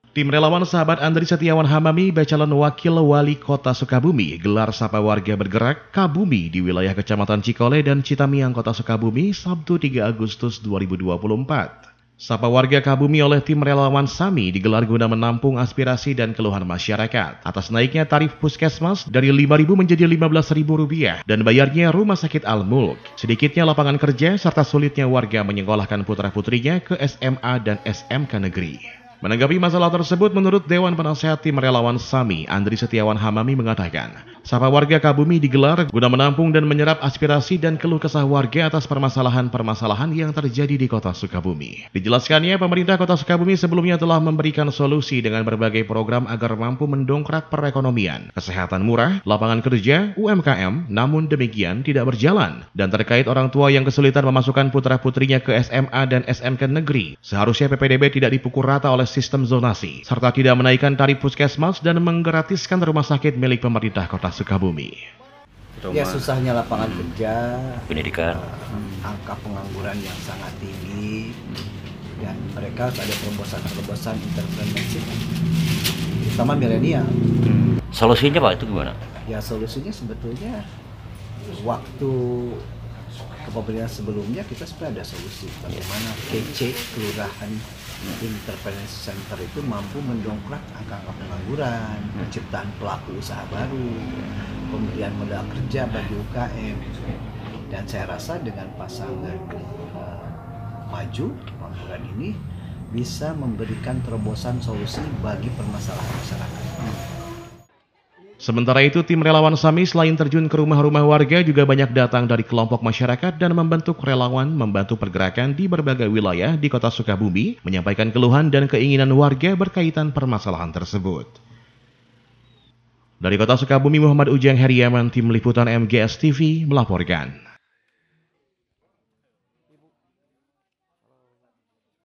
Tim relawan sahabat Andri Setiawan Hamami, calon wakil wali kota Sukabumi, gelar Sapa Warga Bergerak Kabumi di wilayah Kecamatan Cikole dan Citamiang, Kota Sukabumi, Sabtu 3 Agustus 2024. Sapa Warga Kabumi oleh tim relawan SAMI digelar guna menampung aspirasi dan keluhan masyarakat atas naiknya tarif puskesmas dari Rp5.000 menjadi Rp15.000 dan bayarnya Rumah Sakit Al-Mulk, sedikitnya lapangan kerja serta sulitnya warga menyekolahkan putra-putrinya ke SMA dan SMK negeri. Menanggapi masalah tersebut, menurut Dewan Penasehat Tim Relawan SAMI, Andri Setiawan Hamami mengatakan, Sapa Warga Kabumi digelar guna menampung dan menyerap aspirasi dan keluh kesah warga atas permasalahan-permasalahan yang terjadi di Kota Sukabumi. Dijelaskannya, pemerintah Kota Sukabumi sebelumnya telah memberikan solusi dengan berbagai program agar mampu mendongkrak perekonomian, kesehatan murah, lapangan kerja, UMKM, namun demikian tidak berjalan. Dan terkait orang tua yang kesulitan memasukkan putra-putrinya ke SMA dan SMK negeri, seharusnya PPDB tidak dipukul rata oleh sistem zonasi, serta tidak menaikkan tarif puskesmas dan menggratiskan rumah sakit milik pemerintah Kota Sukabumi. Ya, susahnya lapangan kerja, pendidikan, angka pengangguran yang sangat tinggi, dan mereka ada terobosan entrepreneurship, terutama milenial. Solusinya Pak itu gimana? Ya, solusinya sebetulnya waktu kepemimpinan sebelumnya kita sebenarnya ada solusi bagaimana KC, Kelurahan Entrepreneurship Center itu mampu mendongkrak angka pengangguran, penciptaan pelaku usaha baru, pemberian modal kerja bagi UKM. Dan saya rasa dengan pasangan maju pengangguran ini bisa memberikan terobosan solusi bagi permasalahan masyarakat. Sementara itu, tim relawan SAMI selain terjun ke rumah-rumah warga juga banyak datang dari kelompok masyarakat dan membentuk relawan membantu pergerakan di berbagai wilayah di Kota Sukabumi, menyampaikan keluhan dan keinginan warga berkaitan permasalahan tersebut. Dari Kota Sukabumi, Muhammad Ujang Heriaman, Tim Liputan MGS TV melaporkan.